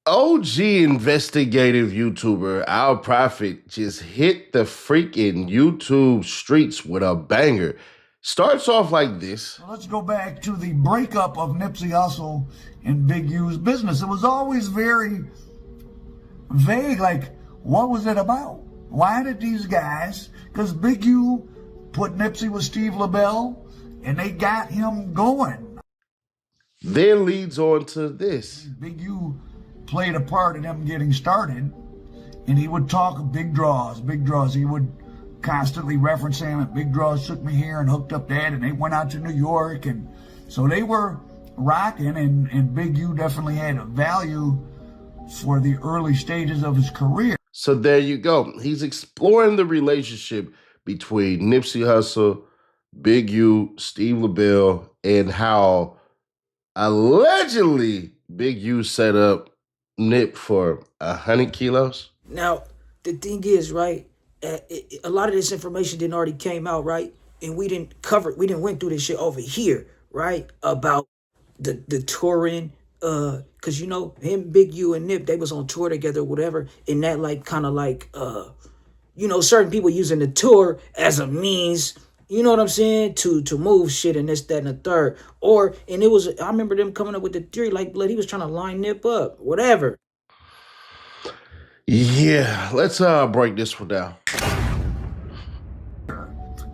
OG investigative YouTuber Al Prophet just hit the freaking YouTube streets with a banger. Starts off like this. Let's go back to the breakup of Nipsey Hussle and Big U's business. It was always very vague, like, what was it about? Why did these guys, because Big U put Nipsey with Steve LaBelle, and they got him going. Then leads on to this. Big U played a part in them getting started, and he would talk of big draws, big draws. He would constantly reference him, and big draws took me here and hooked up that, and they went out to New York, and so they were rocking, and Big U definitely had a value for the early stages of his career. So there you go. He's exploring the relationship between Nipsey Hussle, Big U, Steve LaBelle, and how allegedly Big U set up Nip for 100 kilos. Now, the thing is, right, a lot of this information didn't already came out, right? And we didn't went through this shit over here, right? About the touring, cause you know, him, Big U and Nip, they was on tour together, whatever, and that like kind of like you know, certain people using the tour as a means, you know what I'm saying, to move shit and this, that, and the third. And it was, I remember them coming up with the theory, like, blood, he was trying to line Nip up, whatever. Yeah, let's break this one down.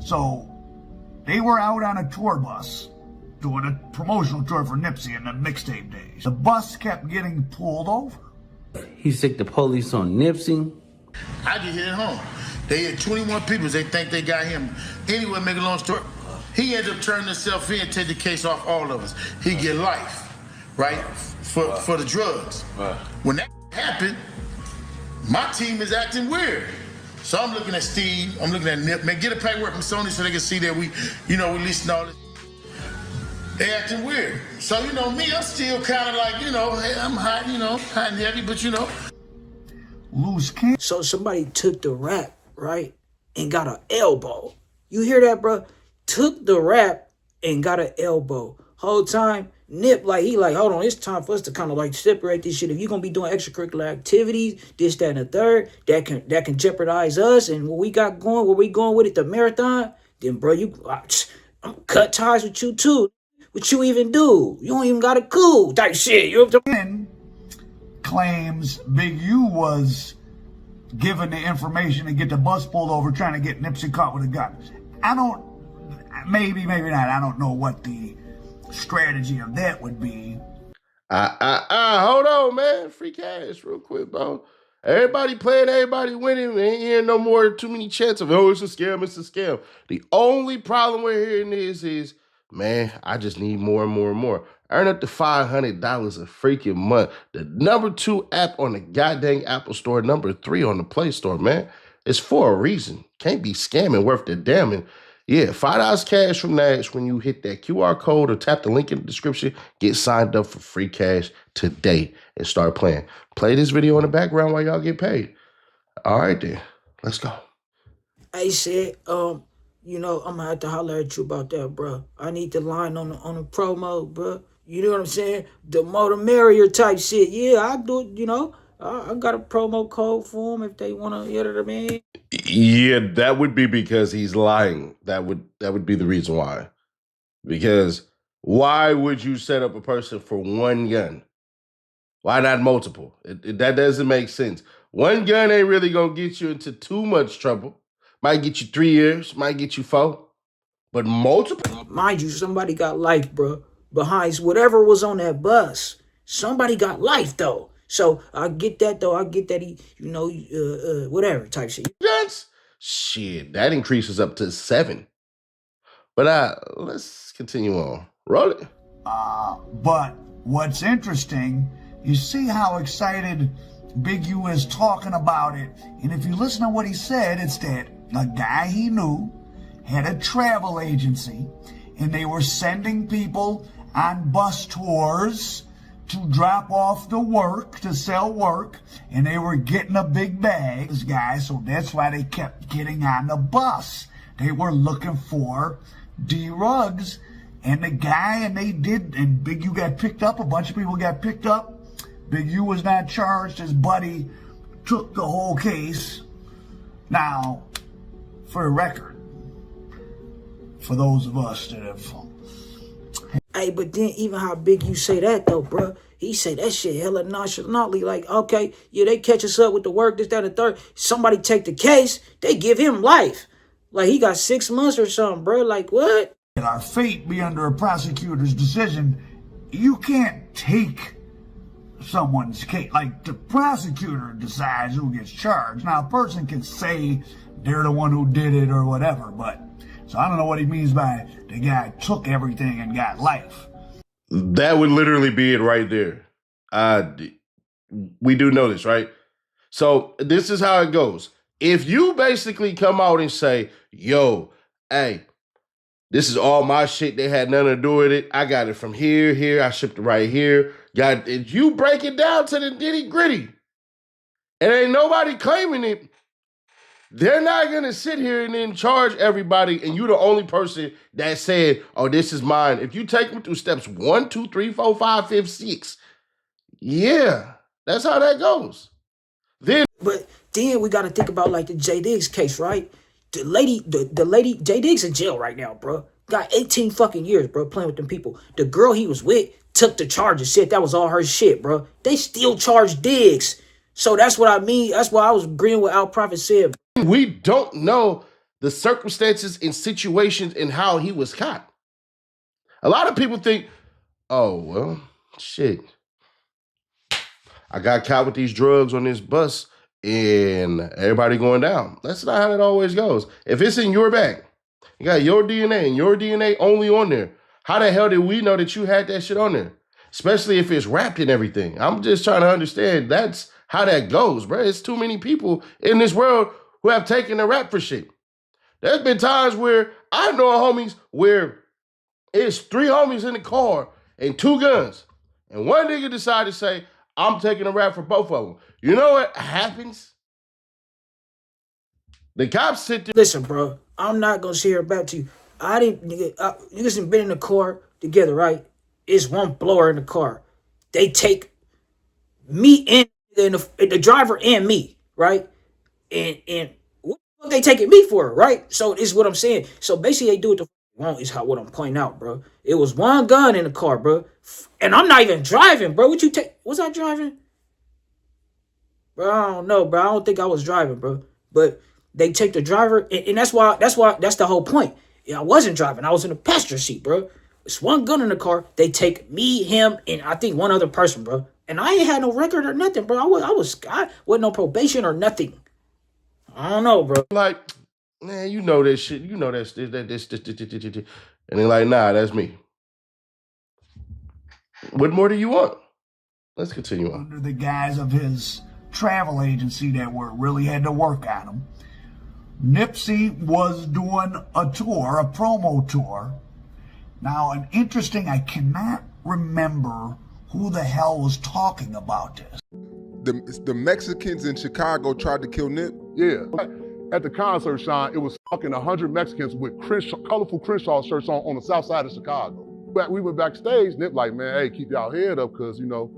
So they were out on a tour bus doing a promotional tour for Nipsey in the mixtape days. The bus kept getting pulled over. He sicked the police on Nipsey. I just hit it home. They had 21 people. They think they got him. Anyway, make a long story. He ended up turning himself in, take the case off all of us. He get life, right, for the drugs. When that happened, my team is acting weird. So I'm looking at Steve, I'm looking at Nip. Man, get a paperwork from Sony so they can see that we releasing all this. They acting weird. So, you know, me, I'm still kind of like, you know, hey, I'm hot, you know, hot and heavy, but you know. Loose can't. So somebody took the rap, right, and got an elbow. You hear that, bro? Took the rap and got an elbow. Whole time, Nip, like, he like, hold on, it's time for us to kind of like separate this shit. If you're gonna be doing extracurricular activities, this, that, and the third, that can jeopardize us and what we got going, where we going with it, the marathon, then bro, I'm cut ties with you too. What you even do? You don't even got a cool type shit. You have to claims Big U was given the information to get the bus pulled over, trying to get Nipsey caught with a gun. Maybe not. I don't know what the strategy of that would be. Hold on, man. Free cash real quick, bro. Everybody playing, everybody winning. We ain't hearing no more too many chants of, oh, it's a scam, it's a scam. The only problem we're hearing is, man, I just need more and more and more. Earn up to $500 a freaking month. The #2 app on the goddamn Apple Store, #3 on the Play Store, man. It's for a reason. Can't be scamming worth the damning. Yeah, $5 cash from Nash when you hit that QR code or tap the link in the description. Get signed up for free cash today and start playing. Play this video in the background while y'all get paid. All right, then. Let's go. I said, you know, I'm gonna have to holler at you about that, bro. I need the line on the promo, bro. You know what I'm saying? The more the merrier type shit. Yeah, I do it, you know. I got a promo code for them if they want to, you know what I mean? Yeah, that would be because he's lying. That would be the reason why. Because why would you set up a person for one gun? Why not multiple? That doesn't make sense. One gun ain't really going to get you into too much trouble. Might get you 3 years, might get you 4. But multiple? Mind you, somebody got life, bro. Behind whatever was on that bus. Somebody got life, though. So I get that, though. I get that he, you know, whatever type shit. Guns? Shit, that increases up to 7. But let's continue on. Roll it. But what's interesting, you see how excited Big U is talking about it. And if you listen to what he said, it's that a guy he knew had a travel agency, and they were sending people on bus tours to drop off the work, to sell work, and they were getting a big bag, this guy, so that's why they kept getting on the bus. They were looking for D-Rugs, and the guy, and they did, and Big U got picked up, a bunch of people got picked up. Big U was not charged. His buddy took the whole case. Now, for the record, for those of us that have... Hey, but then even how Big U say that though, bro. He say that shit hella nonchalantly. Like, okay, yeah, they catch us up with the work, this, that, and the third. Somebody take the case, they give him life. Like, he got 6 months or something, bro. Like, what? Our fate be under a prosecutor's decision. You can't take someone's case. Like, the prosecutor decides who gets charged. Now, a person can say they're the one who did it or whatever, but... So I don't know what he means by the guy took everything and got life. That would literally be it right there. We do know this, right? So this is how it goes. If you basically come out and say, yo, hey, this is all my shit. They had nothing to do with it. I got it from here. I shipped it right here. If you break it down to the nitty gritty, and ain't nobody claiming it, they're not going to sit here and then charge everybody, and you're the only person that said, oh, this is mine. If you take them through steps 1, 2, 3, 4, 5, 5, 6, yeah, that's how that goes. But then we got to think about like the J Diggs case, right? The lady, J Diggs in jail right now, bro. Got 18 fucking years, bro, playing with them people. The girl he was with took the charges, said that was all her shit, bro. They still charge Diggs. So that's what I mean. That's why I was agreeing with Al Prophet said. We don't know the circumstances and situations and how he was caught. A lot of people think, oh, well, shit. I got caught with these drugs on this bus and everybody going down. That's not how it always goes. If it's in your bag, you got your DNA and your DNA only on there. How the hell did we know that you had that shit on there? Especially if it's wrapped in everything. I'm just trying to understand that's how that goes, bro. It's too many people in this world who have taken the rap for shit. There's been times where I know homies where it's 3 homies in the car and 2 guns. And one nigga decided to say, I'm taking a rap for both of them. You know what happens? The cops sit there. Listen, bro, I'm not going to share it back to you. Niggas have been in the car together, right? It's one blower in the car. They take me and the driver and me, right? And what the fuck they taking me for, right? So this is what I'm saying. So basically they do what the wrong is what I'm pointing out, bro. It was one gun in the car, bro. And I'm not even driving, bro. Was I driving? Bro, I don't know, bro. I don't think I was driving, bro. But they take the driver, and that's the whole point. Yeah, I wasn't driving. I was in the passenger seat, bro. It's one gun in the car. They take me, him, and I think one other person, bro. And I ain't had no record or nothing, bro. I wasn't on probation or nothing. I don't know, bro. Like, man, you know this shit. You know this. And they're like, nah, that's me. What more do you want? Let's continue on. Under the guise of his travel agency that really had to work on him, Nipsey was doing a tour, a promo tour. Now, I cannot remember who the hell was talking about this. The Mexicans in Chicago tried to kill Nip? Yeah. At the concert, Sean, it was fucking 100 Mexicans with colorful Crenshaw shirts on the south side of Chicago. We went backstage, Nip like, man, hey, keep y'all head up, because, you know,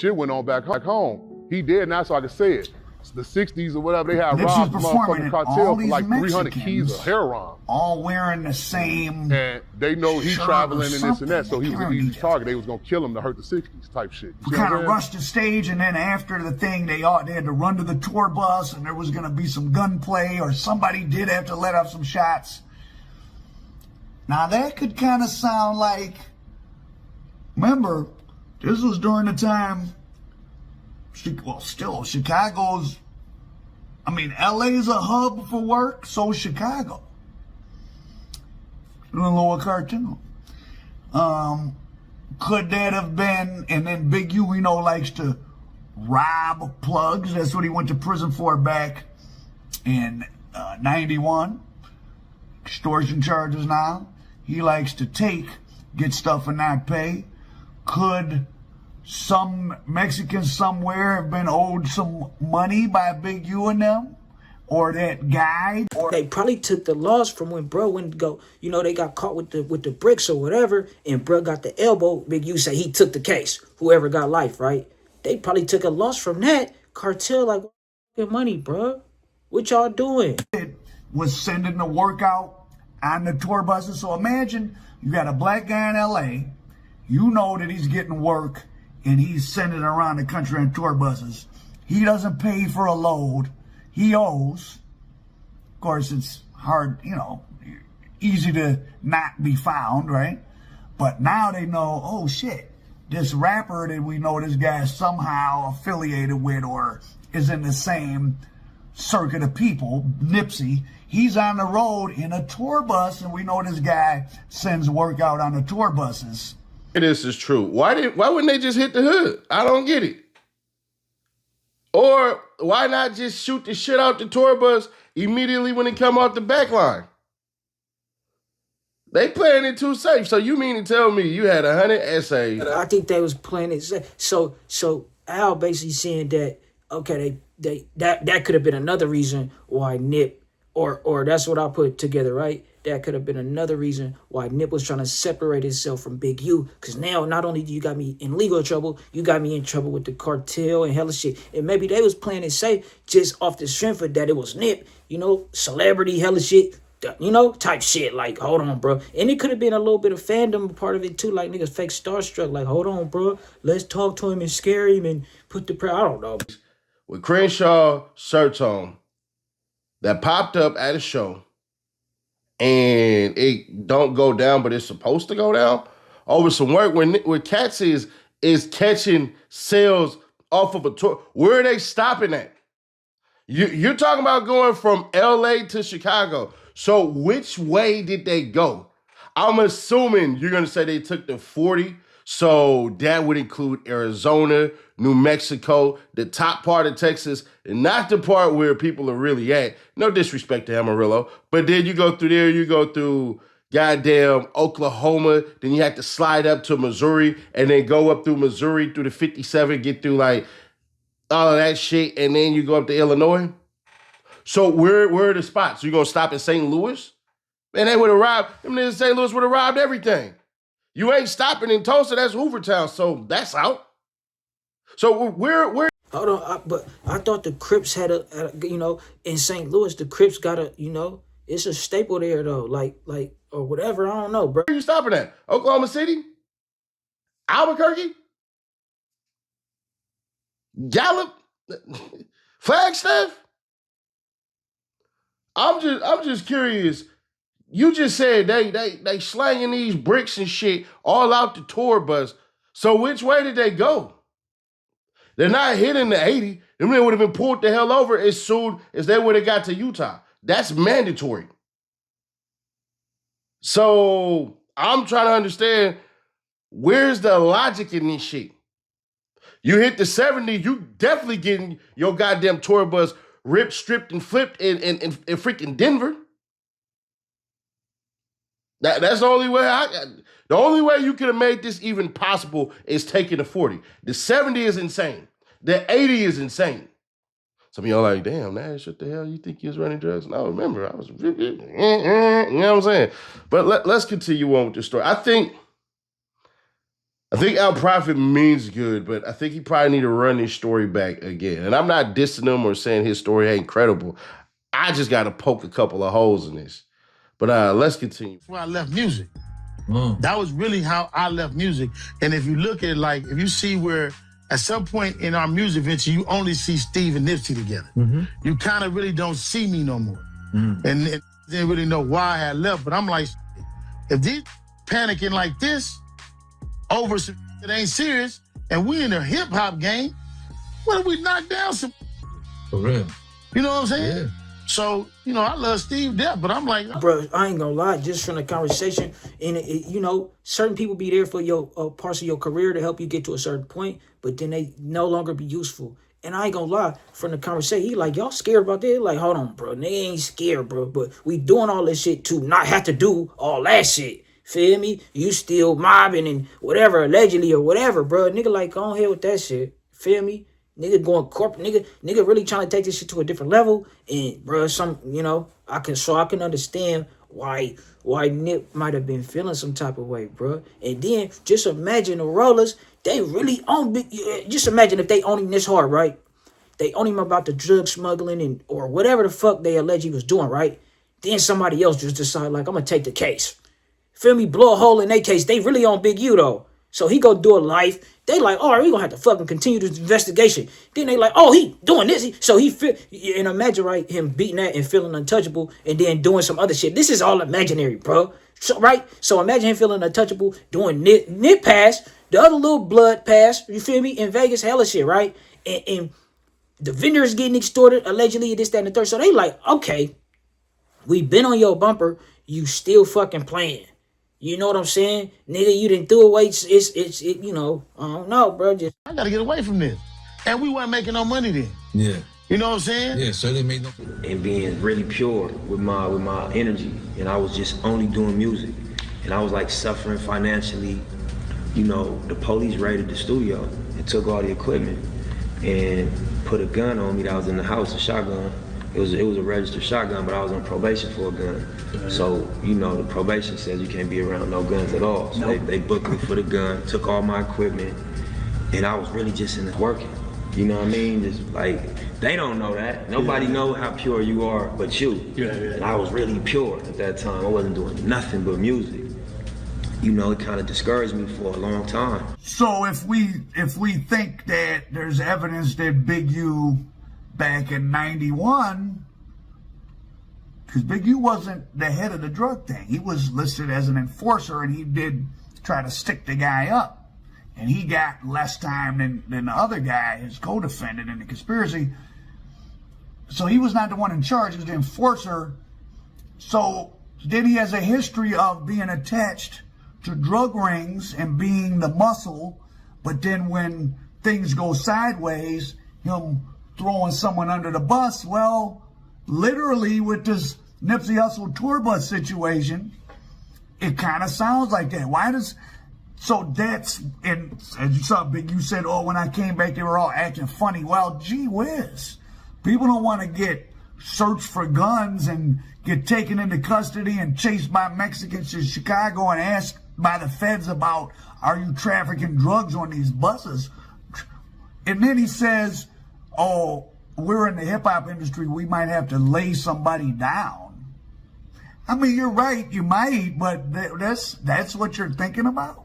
shit went on back home. He dead now, so I can say it. It's the 60s or whatever, they had robbed the motherfucking Cartel for like 300 keys of heroin. All wearing the same. And they know he's traveling and this and that, so he was an easy target. They was gonna kill him to hurt the 60s type shit. We kind of rushed the stage, and then after the thing, they had to run to the tour bus, and there was gonna be some gunplay, or somebody did have to let off some shots. Now that could kind of sound like, remember, this was during the time, well, still, Chicago's, LA's a hub for work, so is Chicago. In the lower cartel. Could that have been, and then Big U, likes to rob plugs. That's what he went to prison for back in 91. Extortion charges now. He likes to get stuff and not pay. Could some Mexicans somewhere have been owed some money by Big U and them? Or that guy? They probably took the loss from when bro went to go, they got caught with the bricks or whatever, and bro got the elbow. Big U say he took the case. Whoever got life, right? they probably took a loss from that. Cartel like money, bro. What y'all doing? Was sending the workout on the tour buses. So imagine you got a black guy in LA, you know that he's getting work and he's sending around the country on tour buses. He doesn't pay for a load. He owes. Of course, it's hard, easy to not be found, right? But now they know, oh shit, this rapper that we know this guy is somehow affiliated with or is in the same circuit of people, Nipsey, he's on the road in a tour bus, and we know this guy sends work out on the tour buses. This is true. Why wouldn't they just hit the hood? I don't get it. Or why not just shoot the shit out the tour bus immediately when it come off the back line? They playing it too safe. So you mean to tell me you had 100 essays? I think they was playing it safe. So Al basically saying that, okay, that could have been another reason why Nip, or that's what I put together, right? That could have been another reason why Nip was trying to separate himself from Big U. Because now, not only do you got me in legal trouble, you got me in trouble with the cartel and hella shit. And maybe they was playing it safe just off the strength of that it was Nip, celebrity, hella shit, type shit. Like, hold on, bro. And it could have been a little bit of fandom part of it too. Like, niggas fake starstruck. Like, hold on, bro. Let's talk to him and scare him and put the prayer. I don't know. With Crenshaw shirts on that popped up at a show and it don't go down, but it's supposed to go down over some work where Cats is catching sales off of a tour. Where are they stopping at? You're talking about going from LA to Chicago. So which way did they go? I'm assuming you're going to say they took the 40. So that would include Arizona, New Mexico, the top part of Texas, and not the part where people are really at. No disrespect to Amarillo. But then you go through there, you go through goddamn Oklahoma, then you have to slide up to Missouri, and then go up through Missouri through the 57, get through like all of that shit, and then you go up to Illinois. So where are the spots? You gonna stop in St. Louis? Man, they would have robbed, them niggas in St. Louis would have robbed everything. You ain't stopping in Tulsa, that's Hoovertown, so that's out. So where? Hold on, but I thought the Crips had in St. Louis, the Crips got it's a staple there though, like or whatever. I don't know, bro. Where you stopping at? Oklahoma City? Albuquerque? Gallup? Flagstaff? I'm just curious. You just said they slanging these bricks and shit all out the tour bus. So which way did they go? They're not hitting the 80. Them they would have been pulled the hell over as soon as they would have got to Utah. That's mandatory. So I'm trying to understand, where's the logic in this shit? You hit the 70, you definitely getting your goddamn tour bus ripped, stripped, and flipped in freaking Denver. That's the only way the only way you could have made this even possible is taking the 40. The 70 is insane. The 80 is insane. Some of y'all like, damn, Nash, what the hell you think you was running drugs? No, remember, I was, you know what I'm saying? But let's continue on with the story. I think Al Prophet means good, but I think he probably need to run his story back again. And I'm not dissing him or saying his story ain't credible. I just got to poke a couple of holes in this. But let's continue. That's why I left music. That was really how I left music. And if you look at it, if you see where at some point in our music venture, you only see Steve and Nipsey together. Mm-hmm. You kind of really don't see me no more. Mm. And didn't really know why I had left. But I'm like, if these panicking like this over some that ain't serious, and we in a hip hop game, what if we knock down some? For real. You know what I'm saying? Yeah. So, I love Steve Depp, but I'm like... Bro, I ain't gonna lie, just from the conversation, and certain people be there for your parts of your career to help you get to a certain point, but then they no longer be useful. And I ain't gonna lie, from the conversation, he like, y'all scared about that? Like, hold on, bro, they ain't scared, bro, but we doing all this shit to not have to do all that shit. Feel me? You still mobbing and whatever, allegedly or whatever, bro. Nigga, like, go ahead with that shit. Feel me? Nigga going corporate, nigga really trying to take this shit to a different level. And bro, I can understand why Nip might have been feeling some type of way, bro. And then just imagine the rollers, they really own big. Just imagine if they own him this hard, right? They own him about the drug smuggling and or whatever the fuck they allege he was doing, right? Then somebody else just decide like, I'm gonna take the case. Feel me? Blow a hole in their case. They really on Big U though. So he go do a life. They like, all right, we gonna have to fucking continue this investigation. Then they like, oh, he doing this. So he feel, and imagine, right, him beating that and feeling untouchable and then doing some other shit. This is all imaginary, bro. So, right? So imagine him feeling untouchable, doing nip pass, the other little blood pass, you feel me? In Vegas, hella shit, right? And the vendor is getting extorted, allegedly, this, that, and the third. So they like, okay, we been on your bumper, you still fucking playing. You know what I'm saying? Nigga, you didn't do away. It's you know, I don't know, bro. Just I gotta get away from this. And we weren't making no money then. Yeah. You know what I'm saying? Yeah, so they made no. And being really pure with my energy, and I was just only doing music, and I was like suffering financially. You know, the police raided the studio and took all the equipment and put a gun on me that was in the house, a shotgun. It was a registered shotgun, but I was on probation for a gun. So, you know, the probation says you can't be around no guns at all. So they booked me for the gun, took all my equipment, and I was really just in there working. You know what I mean? Just like, they don't know that. Nobody know how pure you are but you. And I was really pure at that time. I wasn't doing nothing but music. You know, it kind of discouraged me for a long time. So if we think that there's evidence that Big U back in 91, because Big U wasn't the head of the drug thing. He was listed as an enforcer, and he did try to stick the guy up. And he got less time than the other guy, his co-defendant in the conspiracy. So he was not the one in charge, he was the enforcer. So then he has a history of being attached to drug rings and being the muscle, but then when things go sideways, him throwing someone under the bus. Well, literally with this Nipsey Hussle tour bus situation, it kind of sounds like that. So that's, and as you saw, Big U said, oh, when I came back, they were all acting funny. Well, gee whiz. People don't want to get searched for guns and get taken into custody and chased by Mexicans in Chicago and asked by the feds about, are you trafficking drugs on these buses? And then he says, oh, we're in the hip-hop industry, we might have to lay somebody down. I mean, you're right, you might, but that's what you're thinking about?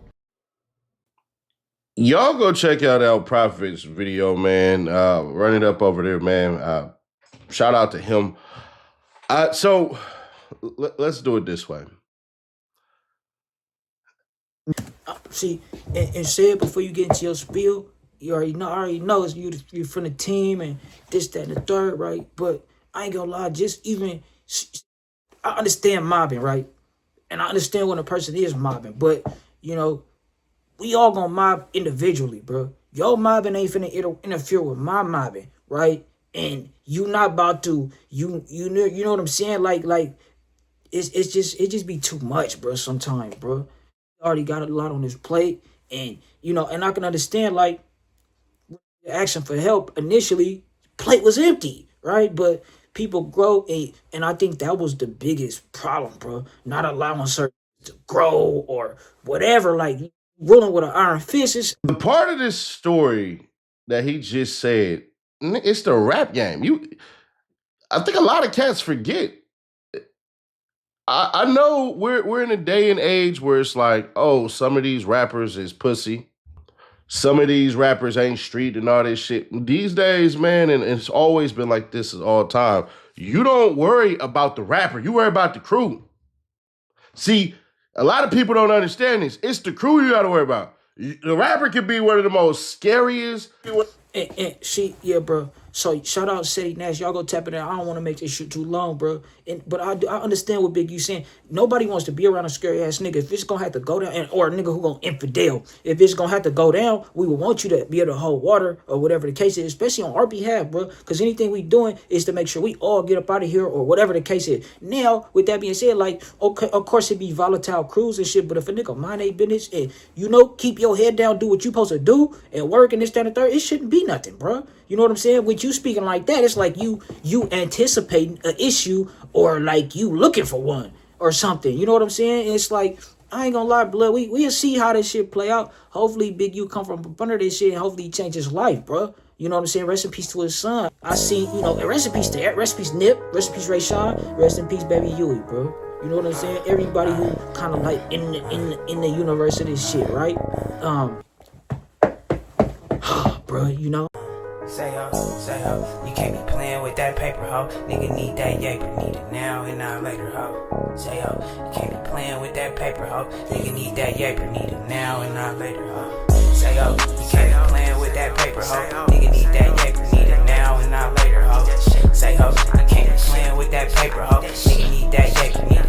Y'all go check out El Prophet's video, man. Run it up over there, man. Shout out to him. So let's do it this way. see, and say it before you get into your spiel. You already know it's you from the team and this, that, and the third, right? But I ain't gonna lie, just even I understand mobbing, right? And I understand when a person is mobbing, but you know, we all gonna mob individually, bro. Your mobbing ain't finna interfere with my mobbing, right? And you not about to you know what I'm saying? Like it just be too much, bro. Sometimes, bro. Already got a lot on his plate, and you know, and I can understand like asking for help initially, plate was empty, right? But people grow, and I think that was the biggest problem, bro. Not allowing certain to grow or whatever, like ruling with an iron fist is. The part of this story that he just said, it's the rap game. I think a lot of cats forget. I know we're in a day and age where it's like, oh, some of these rappers is pussy. Some of these rappers ain't street and all this shit. These days, man, and it's always been like this all time. You don't worry about the rapper. You worry about the crew. See, a lot of people don't understand this. It's the crew you got to worry about. The rapper can be one of the most scariest. And see, yeah, bro. So shout out City Nash. Y'all go tap it out. I don't want to make this shit too long, bro. But I understand what Big U saying. Nobody wants to be around a scary ass nigga. If it's gonna have to go down, or a nigga who gonna infidel. If it's gonna have to go down, we would want you to be able to hold water or whatever the case is, especially on our behalf, bro. Because anything we doing is to make sure we all get up out of here or whatever the case is. Now, with that being said, like, okay, of course it be volatile crews and shit, but if a nigga mind their business and, you know, keep your head down, do what you supposed to do and work and this, that, and the third, it shouldn't be nothing, bro. You know what I'm saying? With you speaking like that, it's like you anticipating an issue or like you looking for one or something. You know what I'm saying? It's like, I ain't gonna lie, blood. We'll see how this shit play out. Hopefully, Big U come from up under this shit, and hopefully he change his life, bro. You know what I'm saying? Rest in peace to his son. I seen, you know, rest in peace to rest in peace Nip, rest in peace Ray Sean, rest in peace Baby Huey, bro. You know what I'm saying? Everybody who kind of like in the universe of this shit, right? Bro, you know. Say ho, you can't be playing with that paper, ho. Nigga need that yaper, need it now and not later, ho. Say ho, you can't be playing with that paper, ho. Nigga need that yaper, need it now and not later, ho. Say ho, you can't be playing with that paper, ho. Nigga need that yaper, need it now and not later, ho. Say ho, you can't be playing with that paper, ho. Nigga need that yaper, need